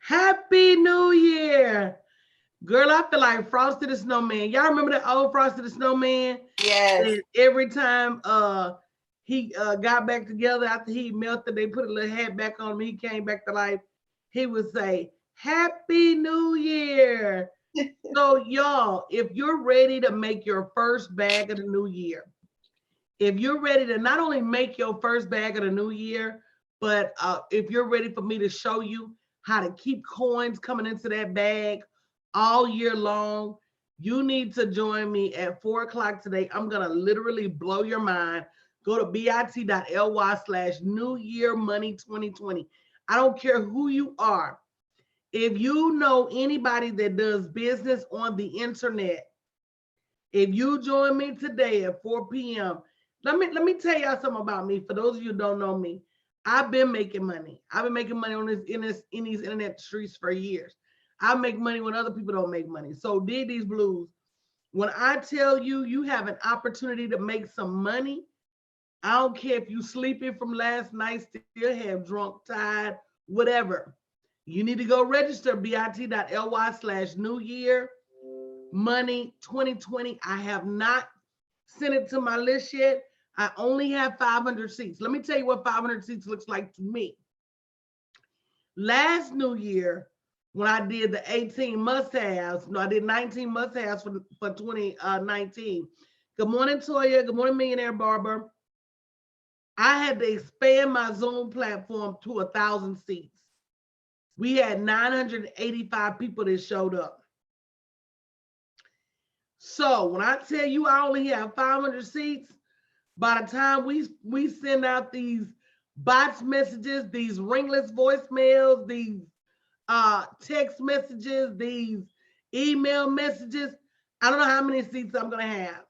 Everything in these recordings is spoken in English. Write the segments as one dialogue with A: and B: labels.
A: Happy New Year. Girl, I feel like Frosty the Snowman. Y'all remember the old Frosty the Snowman?
B: Yes.
A: And every time he got back together after he melted, they put a little hat back on him, he came back to life. He would say, Happy New Year. So, y'all, if you're ready to make your first bag of the new year, if you're ready to not only make your first bag of the new year, but if you're ready for me to show you how to keep coins coming into that bag all year long, you need to join me at 4 o'clock today. I'm going to literally blow your mind. Go to bit.ly/New Year Money 2020. I don't care who you are. If you know anybody that does business on the internet, if you join me today at 4 p.m., let me tell y'all something about me. For those of you who don't know me, I've been making money. I've been making money on in these internet streets for years. I make money when other people don't make money. So did these blues. When I tell you you have an opportunity to make some money, I don't care if you sleeping from last night, still have drunk, tired, whatever. You need to go register bit.ly/New Year Money 2020. I have not sent it to my list yet. I only have 500 seats. Let me tell you what 500 seats looks like to me. Last New Year, when I did the 18 must-haves, no, I did 19 must-haves for 2019. Good morning, Toya. Good morning, Millionaire Barber. I had to expand my Zoom platform to 1,000 seats. We had 985 people that showed up. So when I tell you I only have 500 seats, by the time we send out these bots messages, these ringless voicemails, these text messages, these email messages, I don't know how many seats I'm gonna have.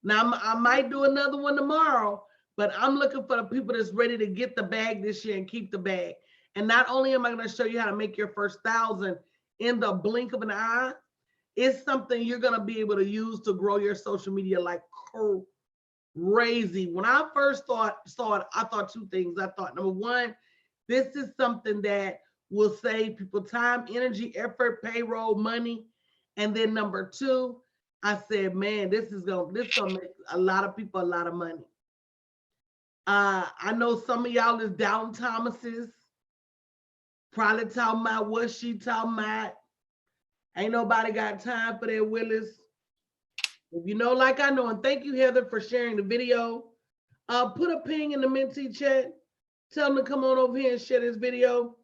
A: Now I might do another one tomorrow, but I'm looking for the people that's ready to get the bag this year and keep the bag. And not only am I going to show you how to make your first 1,000 in the blink of an eye, it's something you're going to be able to use to grow your social media like crazy. When I first saw it, I thought two things. I thought, number one, this is something that will save people time, energy, effort, payroll, money. And then number two, I said, man, this gonna make a lot of people a lot of money. I know some of y'all is Down Thomas's, probably talking about what she talking about. Ain't nobody got time for that, Willis. If you know, like I know, and thank you, Heather, for sharing the video. Put a ping in the Mentee chat. Tell them to come on over here and share this video.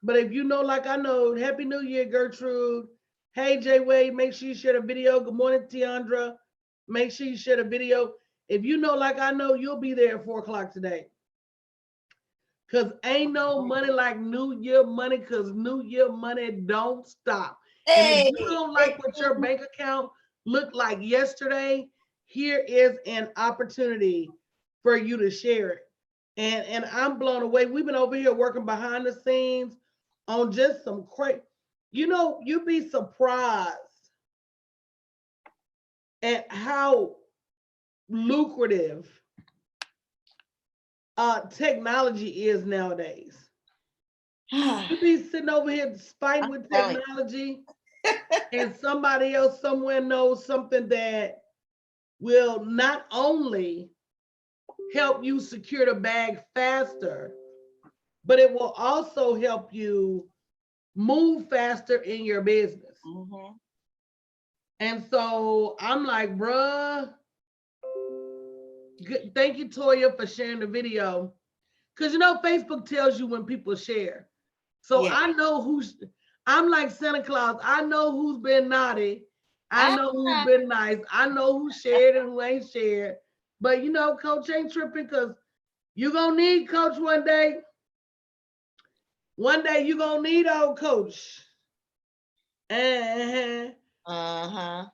A: But if you know, like I know, Happy New Year, Gertrude. Hey, Jay Wade, make sure you share the video. Good morning, Tiandra. Make sure you share the video. If you know, like I know, you'll be there at 4 o'clock today. Because ain't no money like New Year money, because New Year money don't stop. And if you don't like what your bank account looked like yesterday, here is an opportunity for you to share it. And I'm blown away. We've been over here working behind the scenes on just some crazy, you'd be surprised at how lucrative technology is nowadays. You be sitting over here fighting with technology, and somebody else somewhere knows something that will not only help you secure the bag faster, but it will also help you move faster in your business. Mm-hmm. And so I'm like, bruh, thank you, Toya, for sharing the video. Because Facebook tells you when people share. So yeah. I know I'm like Santa Claus. I know who's been naughty. I know who's been nice. I know who shared and who ain't shared. But Coach ain't tripping, because you're going to need Coach one day. One day you're going to need old Coach. Uh-huh.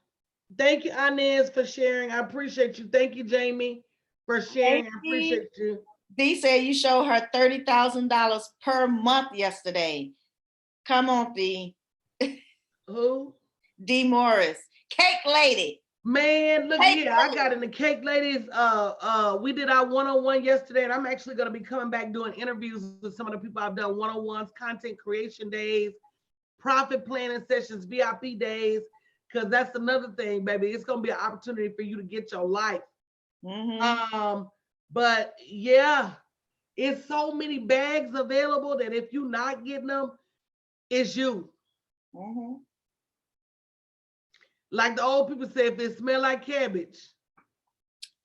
A: Thank you, Inez, for sharing. I appreciate you. Thank you, Jamie, for sharing. I appreciate you.
B: Dee said you showed her $30,000 per month yesterday. Come on, Dee.
A: Who?
B: Dee Morris. Cake Lady.
A: Man, look
B: Hey,
A: here. I got in the cake ladies. We did our one-on-one yesterday, and I'm actually gonna be coming back doing interviews with some of the people I've done one-on-ones, content creation days, profit planning sessions, VIP days, because that's another thing, baby. It's gonna be an opportunity for you to get your life. But yeah, it's so many bags available that if you're not getting them, it's you. Like the old people say, if it smell like cabbage,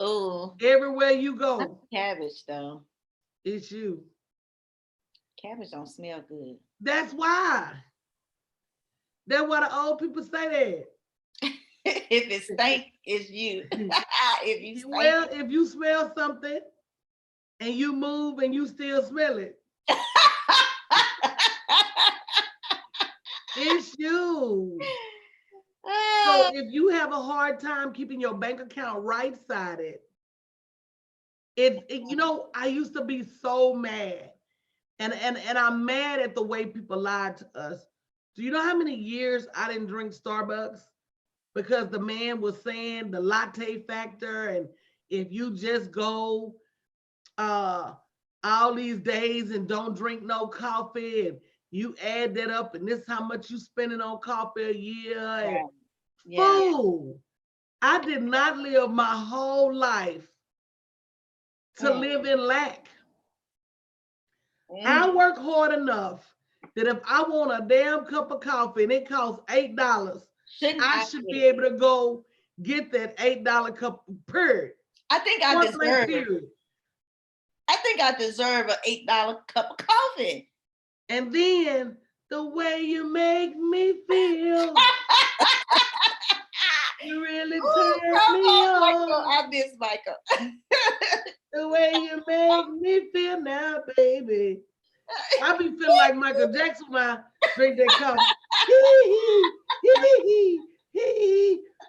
B: Oh,
A: everywhere you go,
B: cabbage though.
A: it's you.
B: Cabbage don't smell good.
A: That's why. That's why the old people say
B: If it stink, it's you. If you
A: that.
B: stink,
A: Well, if you smell something and you move and you still smell it, it's you. So if you have a hard time keeping your bank account right-sided, you know, I used to be so mad. And I'm mad at the way people lied to us. Do you know how many years I didn't drink Starbucks? Because the man was saying the latte factor, and if you just go all these days and don't drink no coffee, and you add that up, and this how much you spending on coffee a year. And fool, I did not live my whole life to live in lack. I work hard enough that if I want a damn cup of coffee and it costs $8, I should be able to go get that $8 cup per.
B: I think I deserve an $8 cup of coffee.
A: And then the way you make me feel. You really turn me on.
B: Michael, I miss Michael.
A: The way you make me feel now, baby. I be feeling like Michael Jackson when I drink that coffee.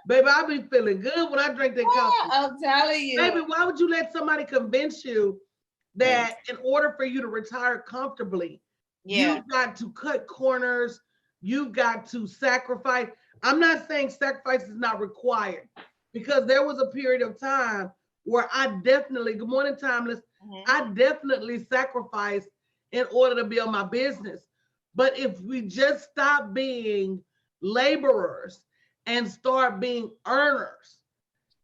A: Baby, I be feeling good when I drink that coffee.
B: I'm telling you.
A: Baby, why would you let somebody convince you that in order for you to retire comfortably, you've got to cut corners, you've got to sacrifice. I'm not saying sacrifice is not required, because there was a period of time where I definitely, good morning, Timeless, I definitely sacrificed in order to build my business. But if we just stop being laborers and start being earners,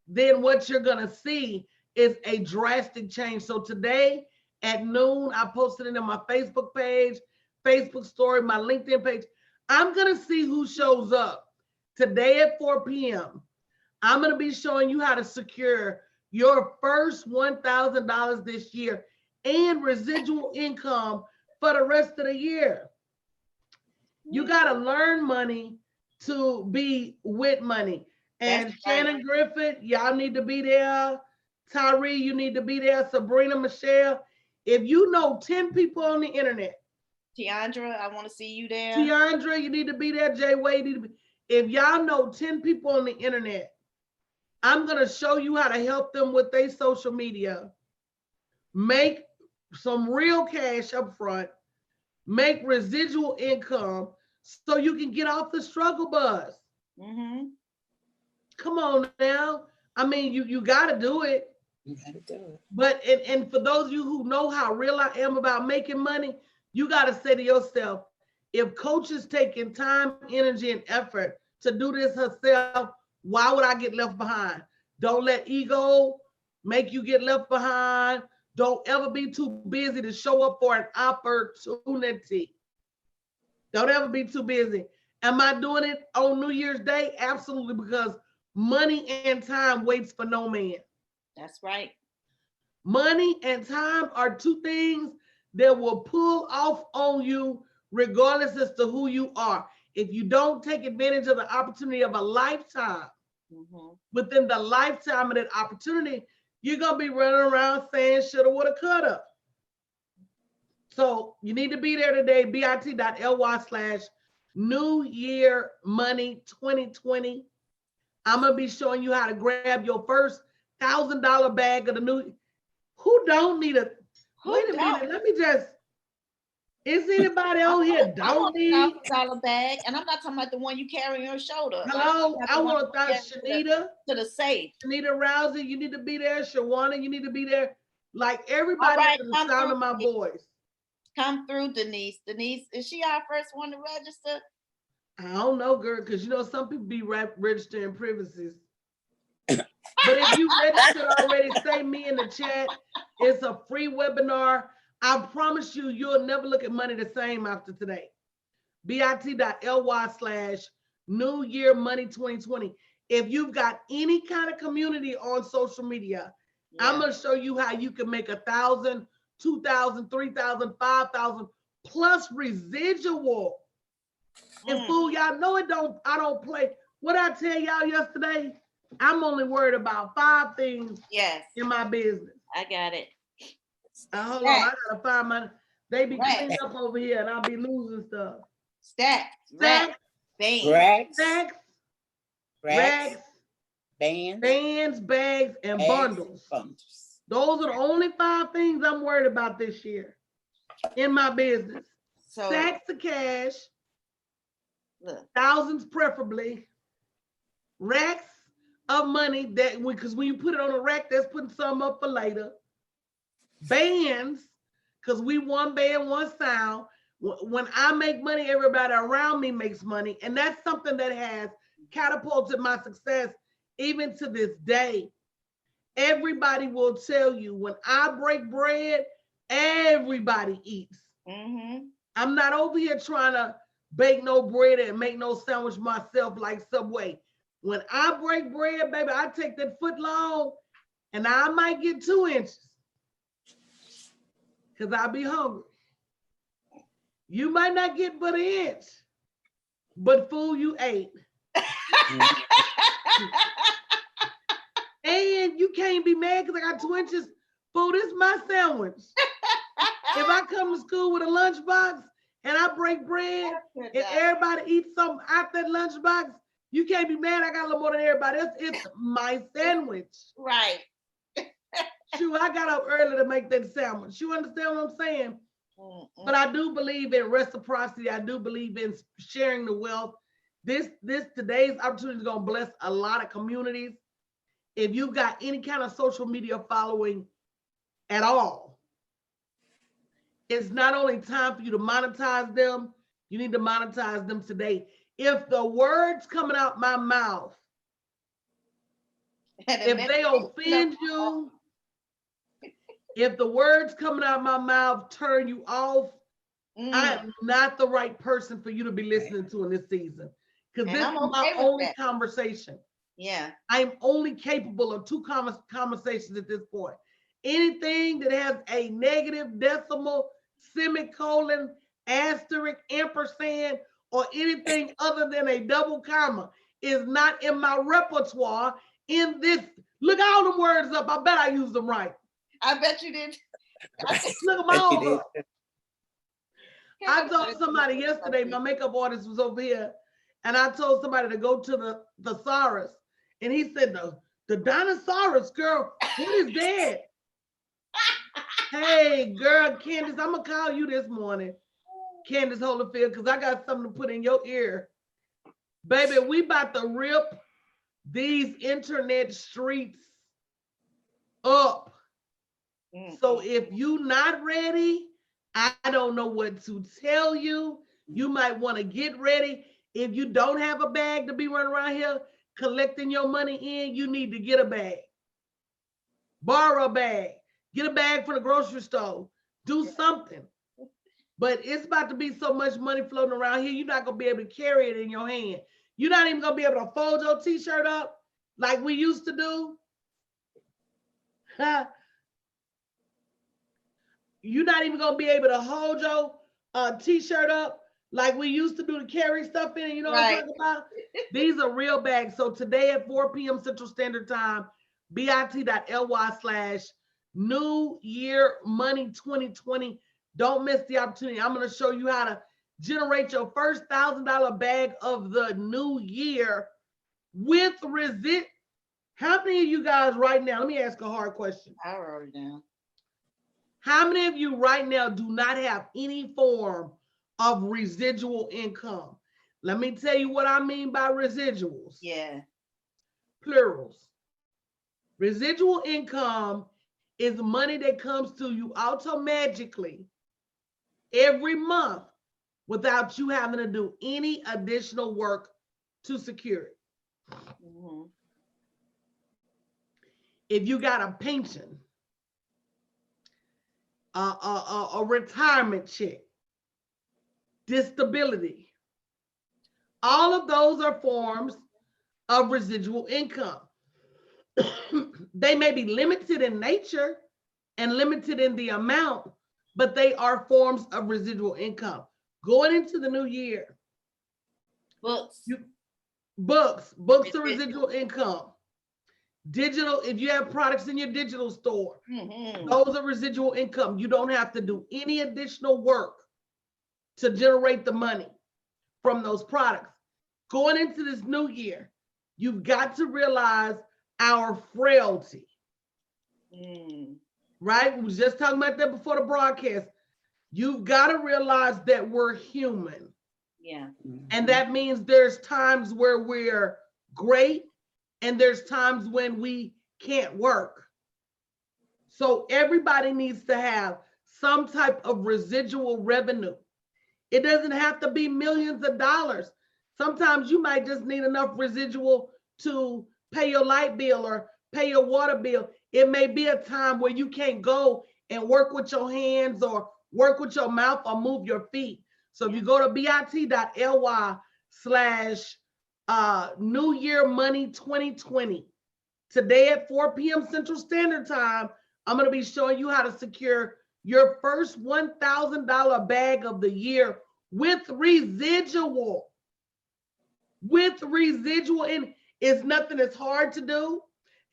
A: then what you're gonna see is a drastic change. So today at noon, I posted it on my Facebook page, Facebook story, my LinkedIn page. I'm gonna see who shows up. Today at 4 p.m., I'm gonna be showing you how to secure your first $1,000 this year and residual income for the rest of the year. You gotta learn money to be with money. And Shannon Griffith, y'all need to be there. Tyree, you need to be there. Sabrina, Michelle. If you know 10 people on the internet.
B: Tiandra, I want to see you there.
A: Tiandra, you need to be there. Jay Wade, need to be. If y'all know 10 people on the internet, I'm going to show you how to help them with their social media. Make some real cash up front. Make residual income so you can get off the struggle bus. Come on now. I mean, you got to do it.
C: You got to do it.
A: But, and for those of you who know how real I am about making money, you got to say to yourself, if Coach is taking time, energy, and effort to do this herself, why would I get left behind? Don't let ego make you get left behind. Don't ever be too busy to show up for an opportunity. Don't ever be too busy. Am I doing it on New Year's Day? Absolutely, because money and time waits for no man.
B: That's right.
A: Money and time are two things that will pull off on you regardless as to who you are. If you don't take advantage of the opportunity of a lifetime, within the lifetime of that opportunity, you're going to be running around saying shoulda, woulda, coulda. So you need to be there today, bit.ly/New Year Money 2020. I'm going to be showing you how to grab your first $1,000 bag of the new. Who don't need a, wait a minute, let me just, Is anybody on here
B: I
A: don't
B: want a
A: need?
B: $1,000 bag, and I'm not talking about the one you carry on your shoulder.
A: Hello, I want to
B: to
A: thank Shanita.
B: to the safe.
A: Shanita Rousey, you need to be there. Shawana, you need to be there. Like
B: All
A: everybody
B: right,
A: to the
B: come
A: sound
B: through,
A: of my
B: Denise.
A: voice.
B: Come through, Denise. Denise, is she our first one to register?
A: I don't know, girl, because you know some people be registering privacies. But if you registered already, say me in the chat. It's a free webinar. I promise you, you'll never look at money the same after today. bit.ly/New Year Money 2020. If you've got any kind of community on social media, I'm going to show you how you can make 1,000, 2,000, 3,000, 5,000 plus residual. And fool, y'all know I don't play. What I tell y'all yesterday, I'm only worried about 5 things in my business.
B: I got it.
A: Hold on, I gotta find my. They be cleaning up over here, and I'll be losing stuff.
B: Stacks,
A: bands, racks,
C: bands,
A: bags, and bundles. Those are the only 5 things I'm worried about this year in my business.
B: So,
A: stacks of cash, thousands preferably, racks of money that because when you put it on a rack, that's putting some up for later. Bands, because we one band, one sound. When I make money, everybody around me makes money. And that's something that has catapulted my success even to this day. Everybody will tell you when I break bread, everybody eats. I'm not over here trying to bake no bread and make no sandwich myself like Subway. When I break bread, baby, I take that foot long and I might get 2 inches because I'll be hungry. You might not get but 1 inch, but fool, you ate. And you can't be mad because I got 2 inches. Fool, this is my sandwich. If I come to school with a lunchbox and I break bread and everybody eats something out that lunchbox, you can't be mad. I got a little more than everybody else. It's my sandwich.
B: Right.
A: Shoot, I got up early to make that sandwich. You understand what I'm saying? But I do believe in reciprocity. I do believe in sharing the wealth. Today's opportunity is going to bless a lot of communities. If you've got any kind of social media following at all, it's not only time for you to monetize them, you need to monetize them today. If the words coming out my mouth, if they offend you, if the words coming out my mouth turn you off, I am not the right person for you to be listening to in this season. Because this is my only conversation.
B: Yeah.
A: I'm only capable of 2 conversations at this point. Anything that has a negative decimal, semicolon, asterisk, ampersand, or anything other than a double comma is not in my repertoire in this. Look all them words up. I bet I used them right.
B: I bet you did.
A: Look them all up. I told somebody yesterday, my makeup artist was over here, and I told somebody to go to the thesaurus, and he said, the Dinosaurus, girl, what is that? Hey, girl, Candace, I'm going to call you this morning, Candace Holyfield, because I got something to put in your ear. Baby, we about to rip these internet streets up. So if you not ready, I don't know what to tell you. You might want to get ready. If you don't have a bag to be running around here collecting your money in, you need to get a bag. Borrow a bag. Get a bag from the grocery store. Do something. But it's about to be so much money floating around here, you're not going to be able to carry it in your hand. You're not even going to be able to fold your t-shirt up like we used to do. You're not even going to be able to hold your t-shirt up like we used to do to carry stuff in. You know what I'm talking about? These are real bags. So today at 4 p.m. Central Standard Time, bit.ly/New Year Money 2020. Don't miss the opportunity. I'm going to show you how to generate your first $1,000 bag of the new year with resist. How many of you guys right now? Let me ask a hard question.
B: I wrote it down.
A: How many of you right now do not have any form of residual income? Let me tell you what I mean by residuals.
B: Yeah.
A: Plurals. Residual income is money that comes to you automatically every month without you having to do any additional work to secure it.
B: Mm-hmm.
A: If you got a pension, a retirement check, disability, all of those are forms of residual income. They may be limited in nature and limited in the amount, but they are forms of residual income. Going into the new year,
B: Books.
A: books are residual income. Digital, if you have products in your digital store, those are residual income. You don't have to do any additional work to generate the money from those products. Going into this new year, you've got to realize our frailty. Right? We was just talking about that before the broadcast. You've got to realize that we're human.
B: Yeah.
A: And that means there's times where we're great and there's times when we can't work. So everybody needs to have some type of residual revenue. It doesn't have to be millions of dollars. Sometimes you might just need enough residual to pay your light bill or pay your water bill. It may be a time where you can't go and work with your hands or work with your mouth or move your feet. So if you go to bit.ly/New Year Money 2020, today at 4 p.m. Central Standard Time, I'm going to be showing you how to secure your first $1,000 bag of the year with residual. And it's nothing that's hard to do.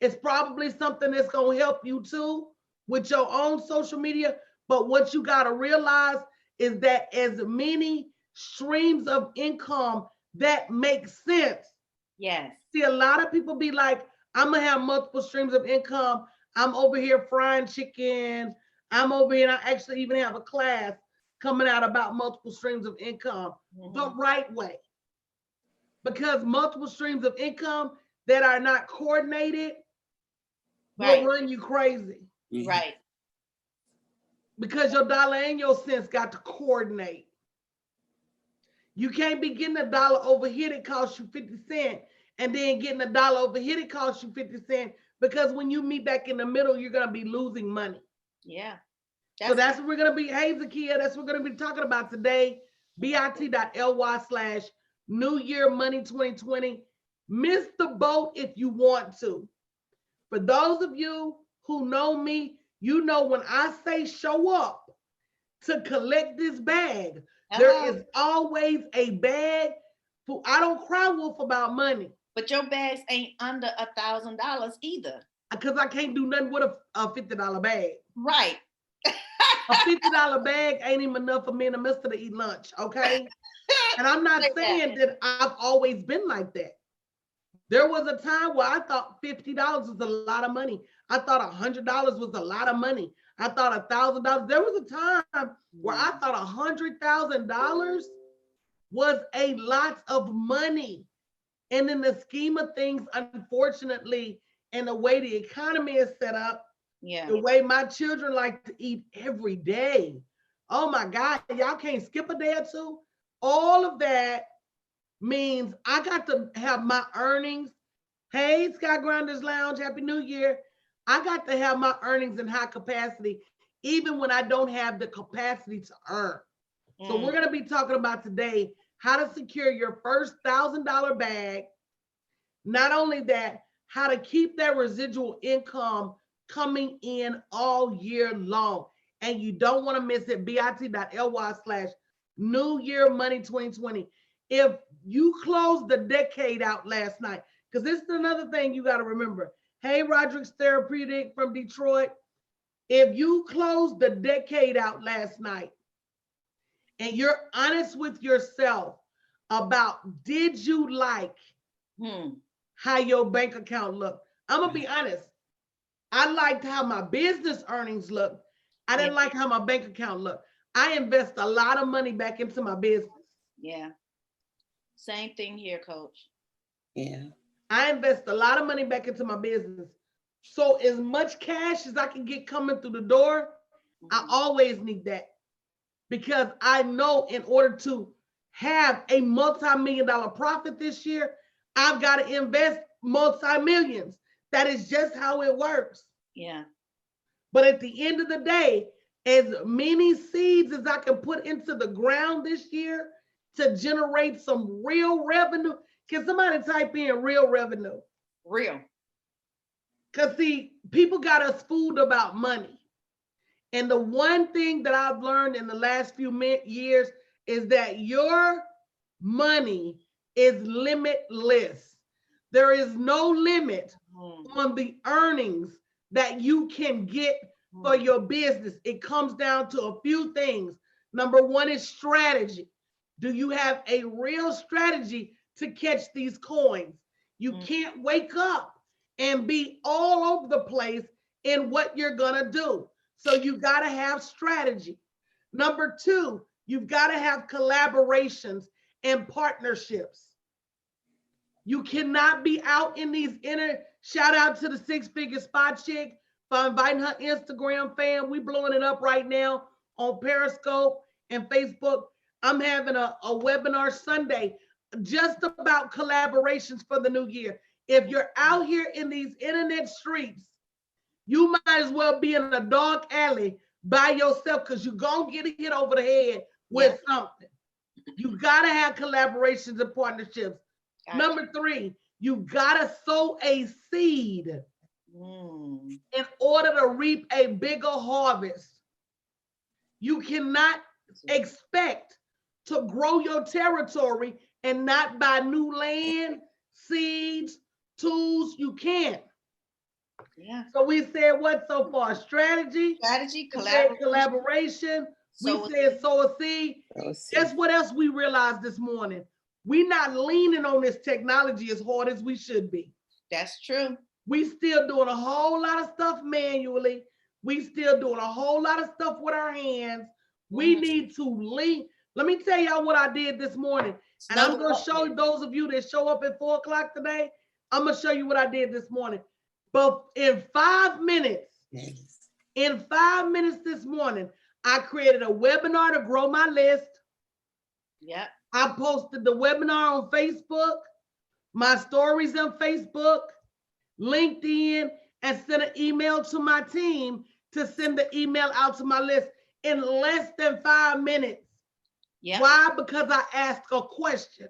A: It's probably something that's going to help you too with your own social media. But what you got to realize is that as many streams of income that make sense.
B: Yes.
A: See, a lot of people be like, I'm going to have multiple streams of income. I'm over here frying chicken. I'm over here, and I actually even have a class coming out about multiple streams of income the right way. Because multiple streams of income that are not coordinated will run you crazy.
B: Right.
A: Because your dollar and your cents got to coordinate. You can't be getting a dollar over here that costs you 50 cents and then getting a dollar over here that costs you 50 cents, because when you meet back in the middle, you're going to be losing money.
B: Yeah.
A: So that's what we're going to be, hey, Zakia, that's what we're going to be talking about today. bit.ly/New Year Money 2020. Miss the boat if you want to. For those of you who know me, you know when I say show up to collect this bag, there is always a bag. I don't cry wolf about money.
B: But your bags ain't under $1,000 either.
A: Because I can't do nothing with a $50 bag.
B: Right.
A: A $50 bag ain't even enough for me and the mister to eat lunch, okay? And I'm not saying that I've always been like that. There was a time where I thought $50 was a lot of money. I thought $100 was a lot of money. I thought $1,000. There was a time where I thought $100,000 was a lot of money. And in the scheme of things, unfortunately, and the way the economy is set up, the way my children like to eat every day, oh my God, y'all can't skip a day or two. All of that means I got to have my earnings. Hey, Sky Grinders Lounge, Happy New Year. I got to have my earnings in high capacity, even when I don't have the capacity to earn. So we're going to be talking about today how to secure your first $1,000 bag. Not only that, how to keep that residual income coming in all year long. And you don't want to miss it. bit.ly/New Year Money 2020. If you closed the decade out last night, because this is another thing you got to remember. Hey, Roderick's Therapeutic from Detroit. If you closed the decade out last night and you're honest with yourself about did you like how your bank account looked? I'm going to be honest. I liked how my business earnings looked, I didn't
B: Yeah.
A: like how my bank account looked. I invest a lot of money back into my business.
B: Yeah. Same thing here, coach.
C: Yeah.
A: I invest a lot of money back into my business. So as much cash as I can get coming through the door, I
B: Mhm.
A: always need that because I know in order to have a multi-million-dollar profit this year, I've got to invest multi-millions. That is just how it works.
B: Yeah.
A: But at the end of the day, as many seeds as I can put into the ground this year to generate some real revenue. Can somebody type in real revenue?
B: Real.
A: Because see, people got us fooled about money. And the one thing that I've learned in the last few years is that your money is limitless. There is no limit on the earnings that you can get for your business. It comes down to a few things. Number one is strategy. Do you have a real strategy to catch these coins? You can't wake up and be all over the place in what you're gonna do. So you gotta have strategy. Number two, you've gotta have collaborations and partnerships. You cannot be out in these shout out to the Six Figure Spot Chick for inviting her Instagram fam. We blowing it up right now on Periscope and Facebook. I'm having a webinar Sunday just about collaborations for the new year. If you're out here in these internet streets, you might as well be in a dark alley by yourself because you're going to get hit over the head with something. You got to have collaborations and partnerships. Gotcha. Number three, you got to sow a seed in order to reap a bigger harvest. You cannot expect to grow your territory and not buy new land, seeds, tools. You can't.
B: Yeah.
A: So we said what so far? Strategy, collaboration. We said sow a seed. Guess what else we realized this morning? We're not leaning on this technology as hard as we should be.
B: That's true.
A: We still doing a whole lot of stuff manually. We still doing a whole lot of stuff with our hands. We need to lean. Let me tell y'all what I did this morning. And I'm going to show those of you that show up at 4 o'clock today. I'm going to show you what I did this morning. But in 5 minutes, this morning, I created a webinar to grow my list.
B: Yep.
A: I posted the webinar on Facebook, my stories on Facebook, LinkedIn, and sent an email to my team to send the email out to my list in less than 5 minutes. Yep. Why? Because I asked a question.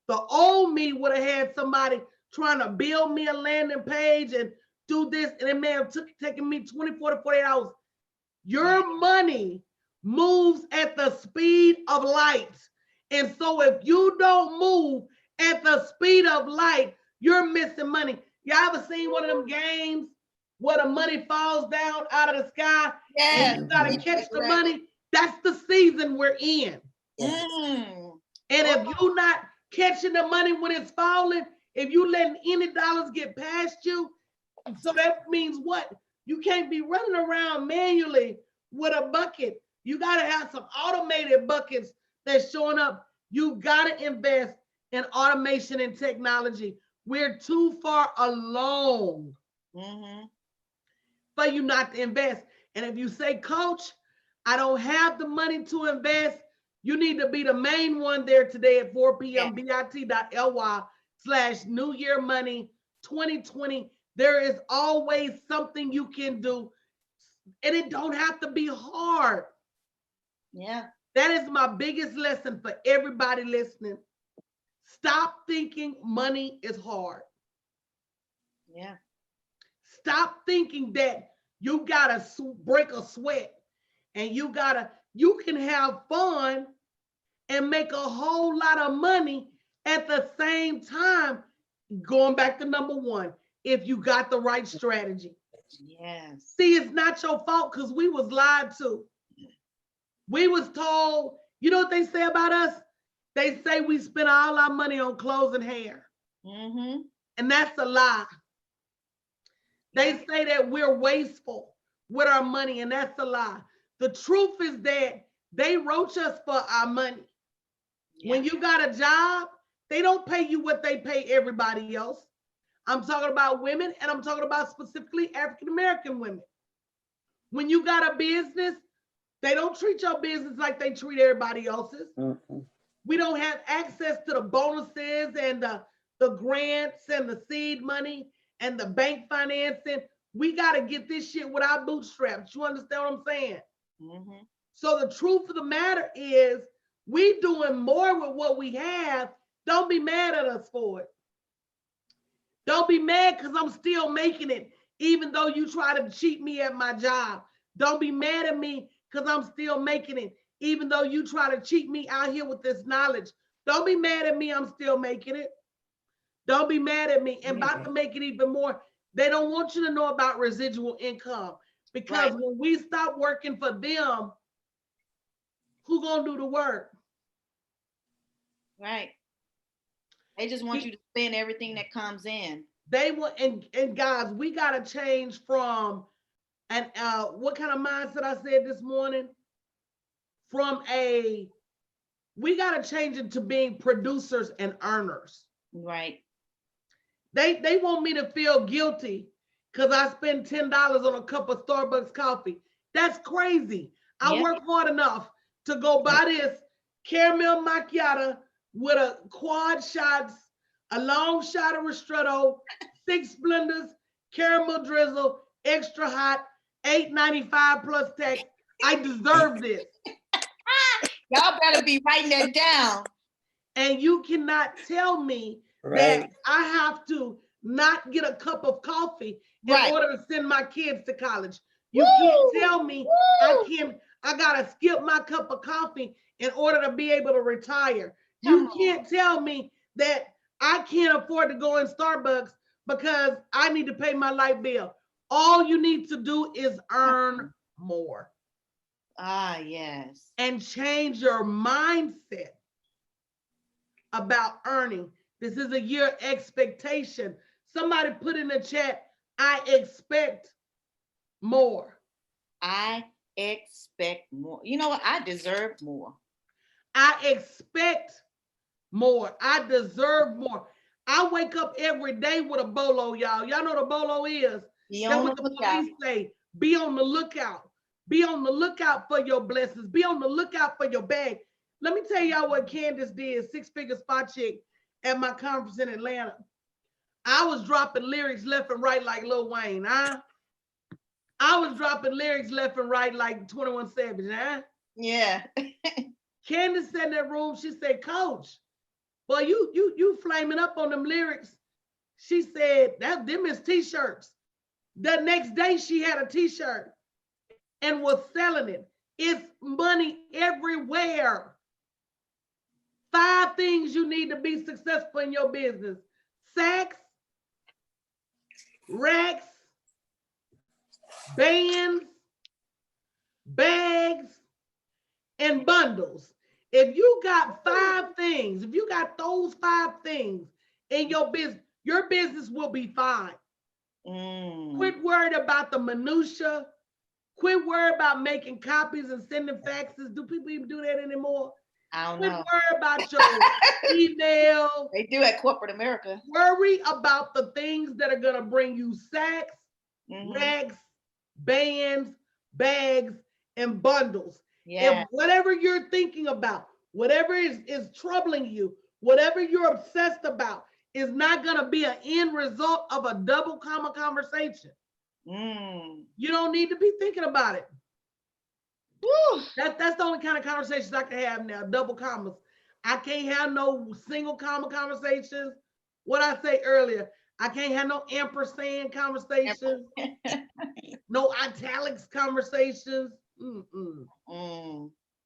A: The old me would have had somebody trying to build me a landing page and do this, and it may have taken me 24 to 48 hours. Your money moves at the speed of light. And so if you don't move at the speed of light, you're missing money. Y'all ever seen one of them games where the money falls down out of the sky? And you gotta catch the money? That's the season we're in. And if you're not catching the money when it's falling, if you letting any dollars get past you, so that means what? You can't be running around manually with a bucket. You got to have some automated buckets that's showing up. You got to invest in automation and technology. We're too far along for you not to invest. And if you say, Coach, I don't have the money to invest, you need to be the main one there today at 4 p.m. bit.ly/New Year Money 2020. There is always something you can do, and it don't have to be hard.
B: Yeah.
A: That is my biggest lesson for everybody listening. Stop thinking money is hard.
B: Yeah.
A: Stop thinking that you gotta break a sweat and you can have fun and make a whole lot of money at the same time. Going back to number one, if you got the right strategy.
B: Yes.
A: See, it's not your fault because we was lied to. We was told, you know what they say about us? They say we spend all our money on clothes and hair. And that's a lie. They say that we're wasteful with our money, and that's a lie. The truth is that they roach us for our money. When you got a job, they don't pay you what they pay everybody else. I'm talking about women, and I'm talking about specifically African-American women. When you got a business, they don't treat your business like they treat everybody else's. We don't have access to the bonuses and the grants and the seed money and the bank financing. We got to get this shit with our bootstraps. You understand what I'm saying? So the truth of the matter is, we doing more with what we have. Don't be mad at us for it. Don't be mad because I'm still making it, even though you try to cheat me at my job. Don't be mad at me because I'm still making it, even though you try to cheat me out here with this knowledge. Don't be mad at me, I'm still making it. Don't be mad at me. And about to make it even more, they don't want you to know about residual income, because when we stop working for them, who gonna do the work?
B: Right. They just want you to spend everything that comes in.
A: They want, and guys, we gotta change from an what kind of mindset I said this morning? We gotta change it to being producers and earners.
B: Right.
A: They want me to feel guilty because I spend $10 on a cup of Starbucks coffee. That's crazy. I work hard enough to go buy this caramel macchiato with a quad shots, a long shot of ristretto, 6 blenders, caramel drizzle, extra hot, $8.95 plus tax. I deserve this.
B: Y'all better be writing that down.
A: And you cannot tell me that I have to not get a cup of coffee in order to send my kids to college. You can't tell me I gotta skip my cup of coffee in order to be able to retire. You can't tell me that I can't afford to go in Starbucks because I need to pay my light bill. All you need to do is earn more.
B: Ah, yes.
A: And change your mindset about earning. This is a year expectation. Somebody put in the chat, I expect more.
B: I expect more. You know what? I deserve more.
A: I expect more. I deserve more. I wake up every day with a bolo, y'all. Y'all know what a bolo is. That's what the police say. Be on the lookout. Be on the lookout for your blessings. Be on the lookout for your bag. Let me tell y'all what Candace did, 6-figure spot chick at my conference in Atlanta. I was dropping lyrics left and right like Lil Wayne, huh? I was dropping lyrics left and right like 21 Savage, huh?
B: Yeah.
A: Candace said in that room, she said, Coach, boy, you flaming up on them lyrics. She said, them is t-shirts. The next day she had a t-shirt and was selling it. It's money everywhere. 5 things you need to be successful in your business: sacks, racks, bands, bags, and bundles. If you got 5 things, if you got those 5 things in your business will be fine. Quit worried about the minutia. Quit worried about making copies and sending faxes. Do people even do that anymore?
B: I don't
A: know.
B: Quit
A: worry about your email.
B: They do at corporate America.
A: Worry about the things that are going to bring you sacks, racks, bands, bags, and bundles.
B: Yeah.
A: If whatever you're thinking about, whatever is troubling you, whatever you're obsessed about is not going to be an end result of a double comma conversation. You don't need to be thinking about it. That's the only kind of conversations I can have now, double commas. I can't have no single comma conversations. What I say earlier, I can't have no ampersand conversations, no italics conversations.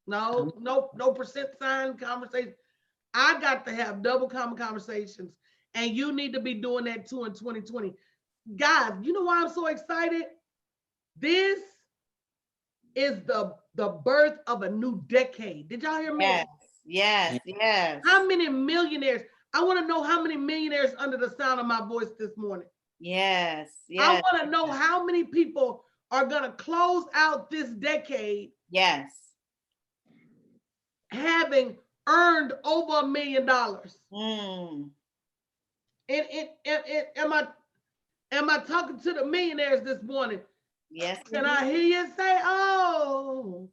A: No percent sign conversation. I got to have double comma conversations, and you need to be doing that too in 2020. Guys, you know why I'm so excited? This is the birth of a new decade. Did y'all hear me?
B: Yes.
A: How many millionaires? I want to know how many millionaires under the sound of my voice this morning.
B: Yes.
A: I want to know how many people are going to close out this decade
B: Yes.
A: having earned over $1 million.
B: Mm.
A: Am I talking to the millionaires this morning?
B: Yes.
A: Can I hear you say, oh?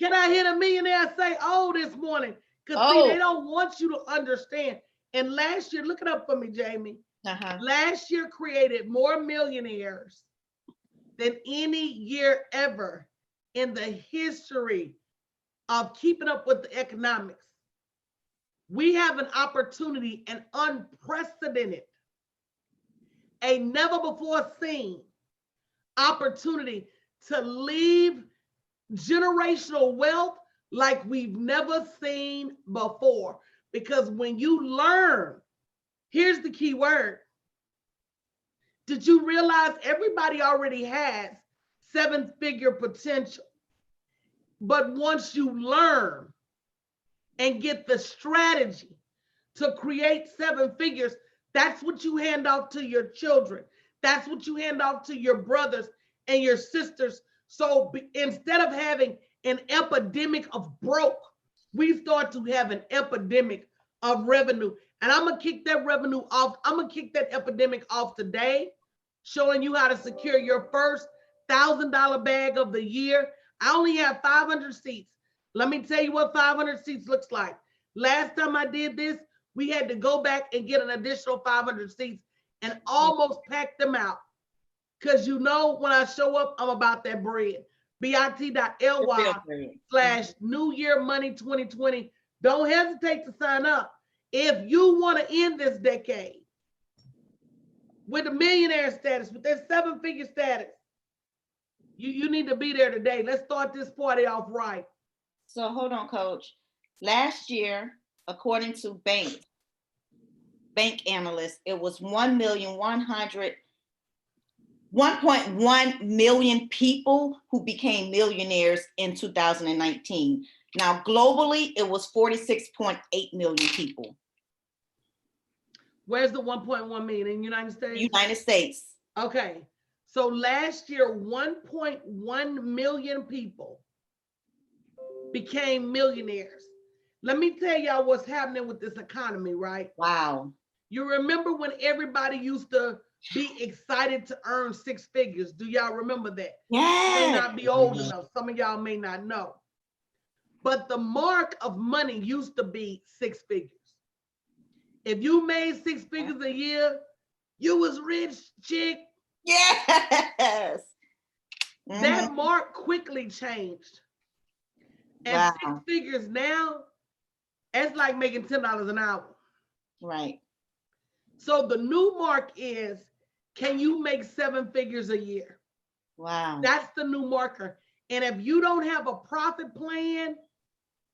A: Can I hear the millionaire say, oh, this morning? Because see, they don't want you to understand. And last year, look it up for me, Jamie. Last year created more millionaires than any year ever in the history of keeping up with the economics. We have an opportunity, an unprecedented, a never before seen opportunity to leave generational wealth like we've never seen before. Because when you learn, here's the key word. Did you realize everybody already has 7-figure potential? But once you learn and get the strategy to create 7 figures, that's what you hand off to your children. That's what you hand off to your brothers and your sisters. So instead of having an epidemic of broke, we start to have an epidemic of revenue. And I'm gonna kick that revenue off. I'm gonna kick that epidemic off today, showing you how to secure your first $1,000 bag of the year. I only have 500 seats. Let me tell you what 500 seats looks like. Last time I did this, we had to go back and get an additional 500 seats and almost pack them out. Because you know, when I show up, I'm about that bread. bit.ly/New Year Money 2020. Don't hesitate to sign up. If you want to end this decade with a millionaire status, with that 7-figure status, you need to be there today. Let's start this party off right.
B: So hold on, Coach. Last year, according to bank analysts, it was 1.1 million people who became millionaires in 2019. Now, globally, it was 46.8 million people.
A: Where's the 1.1 million in the United States?
B: United States.
A: Okay. So last year, 1.1 million people became millionaires. Let me tell y'all what's happening with this economy, right?
B: Wow.
A: You remember when everybody used to be excited to earn 6 figures? Do y'all remember that?
B: Yeah.
A: You may not be old enough. Some of y'all may not know. But the mark of money used to be 6 figures. If you made 6 figures a year, you was rich, chick.
B: Yes.
A: That mark quickly changed. And 6 figures now, it's like making $10 an hour.
B: Right.
A: So the new mark is, can you make 7 figures a year?
B: Wow.
A: That's the new marker. And if you don't have a profit plan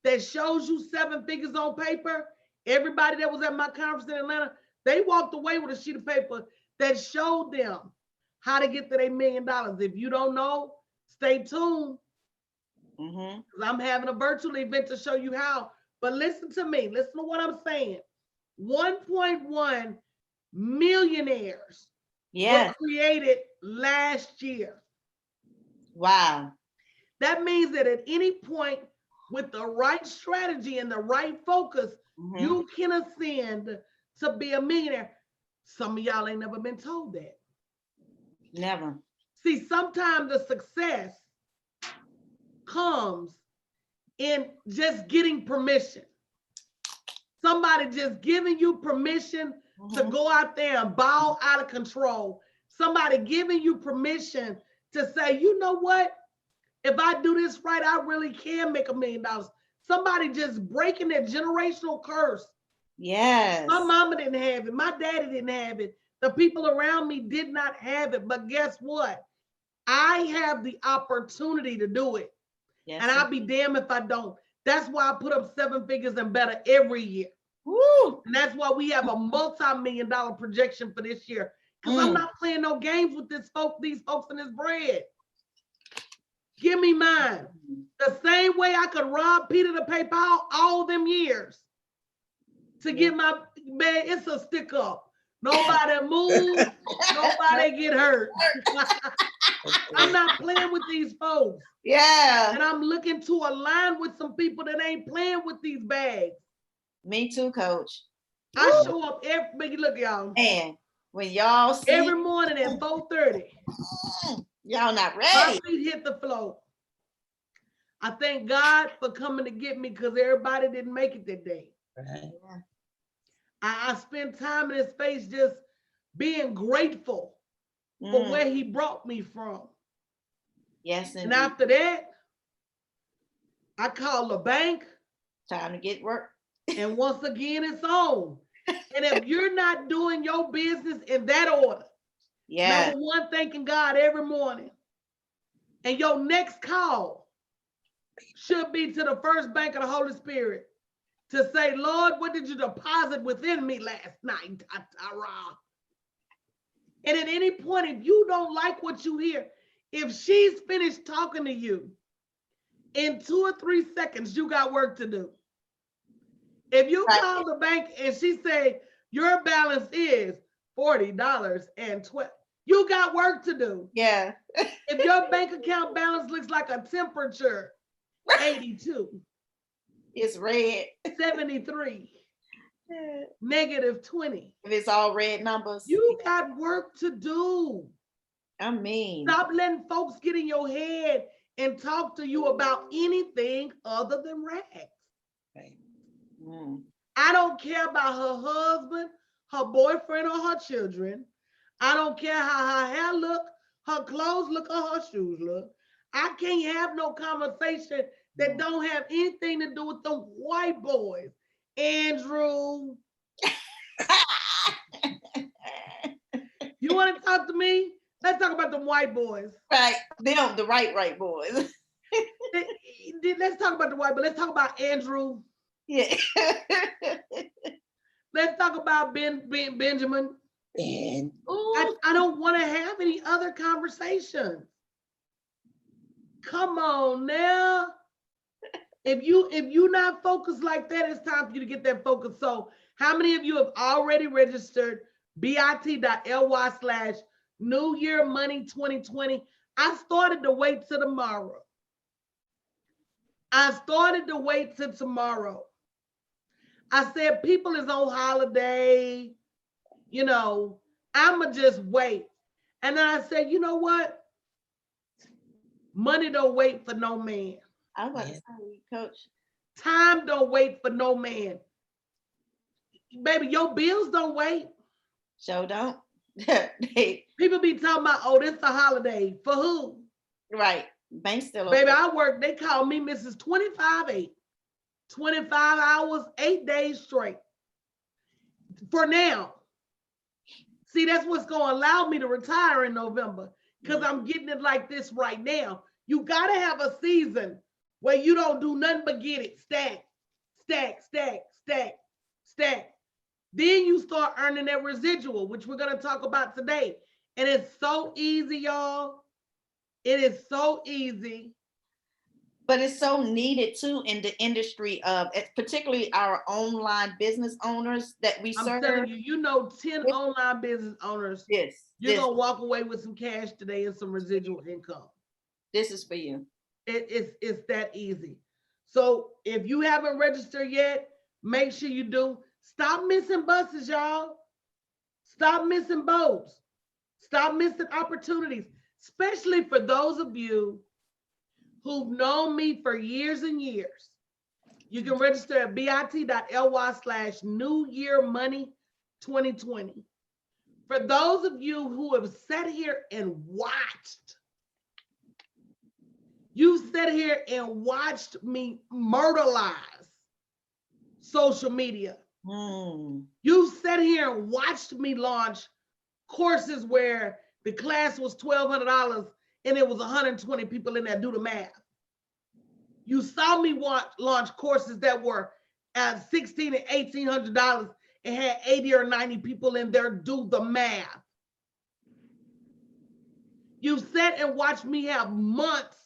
A: that shows you 7 figures on paper, everybody that was at my conference in Atlanta, they walked away with a sheet of paper that showed them how to get to their $1 million. If you don't know, stay tuned. Because I'm having a virtual event to show you how. But listen to me. Listen to what I'm saying. 1.1 millionaires were created last year.
B: Wow.
A: That means that at any point, with the right strategy and the right focus, you can ascend to be a millionaire. Some of y'all ain't never been told that.
B: Never.
A: See, sometimes the success comes in just getting permission. Somebody just giving you permission to go out there and ball out of control. Somebody giving you permission to say, you know what? If I do this right, I really can make $1 million. Somebody just breaking that generational curse.
B: Yes.
A: My mama didn't have it. My daddy didn't have it. The people around me did not have it. But guess what? I have the opportunity to do it. Yes, and I'll be damned if I don't. That's why I put up 7 figures and better every year. Woo! And that's why we have a multi-million-dollar projection for this year. Because I'm not playing no games with these folks and this bread. Give me mine. The same way I could rob Peter to pay Paul all them years to get my, man, it's a stick up. Nobody move. Nobody get hurt. I'm not playing with these folks.
B: Yeah.
A: And I'm looking to align with some people that ain't playing with these bags.
B: Me too, coach.
A: I show up every, look, y'all.
B: And when y'all see
A: every morning at 4:30.
B: Y'all not ready.
A: My feet hit the floor. I thank God for coming to get me because everybody didn't make it that day.
C: Right.
A: I spent time in his face just being grateful for where he brought me from.
B: Yes,
A: and after that, I called the bank.
B: Time to get work.
A: And once again, it's on. And if you're not doing your business in that order, number one, thanking God every morning, and your next call should be to the First Bank of the Holy Spirit to say, Lord, what did you deposit within me last night? And at any point, if you don't like what you hear, if she's finished talking to you, in 2 or 3 seconds, you got work to do. If you call the bank and she say, your balance is $40.12, you got work to do.
B: Yeah.
A: If your bank account balance looks like a temperature, 82.
B: It's red.
A: 73. -20.
B: If it's all red numbers.
A: You got work to do.
B: I mean.
A: Stop letting folks get in your head and talk to you about anything other than rags.
C: Right.
A: I don't care about her husband, her boyfriend, or her children. I don't care how her hair look, her clothes look, or her shoes look. I can't have no conversation that don't have anything to do with the white boys. Andrew. You want to talk to me? Let's talk about the white boys.
B: Right. Them, the right boys.
A: Let's talk about the white boys. Let's talk about Andrew.
B: Yeah.
A: Let's talk about Benjamin.
C: And
A: I don't want to have any other conversations. Come on now. If you're not focused like that, it's time for you to get that focus. So how many of you have already registered bit.ly/New Year Money 2020? I started to wait till tomorrow. I said, people is on holiday, I'ma just wait. And then I said, you know what? Money don't wait for no man.
B: I was to say, Coach.
A: Time don't wait for no man. Baby, your bills don't wait.
B: So don't.
A: People be talking about, oh, this a holiday. For who?
B: Right. Bank still
A: Baby,
B: open.
A: I work, they call me Mrs. 25/8. 25 hours, 8 days straight. For now. See, that's what's going to allow me to retire in November, because I'm getting it like this right now. You got to have a season where you don't do nothing but get it. Stack, stack, stack, stack, stack. Then you start earning that residual, which we're going to talk about today. And it's so easy, y'all. It is so easy.
B: But it's so needed too in the industry of, particularly our online business owners that we serve.
A: I'm telling you, 10 online business owners, you're going to walk away with some cash today and some residual income.
B: This is for you.
A: It's that easy. So if you haven't registered yet, make sure you do. Stop missing buses, y'all. Stop missing boats. Stop missing opportunities, especially for those of you who've known me for years and years. You can register at bit.ly/New Year Money 2020. For those of you who have sat here and watched, you sat here and watched me murderize social media. You sat here and watched me launch courses where the class was $1,200 and it was 120 people in there. Do the math. You saw me launch courses that were at $1,600 and $1,800 and had 80 or 90 people in there. Do the math. You sat and watched me have months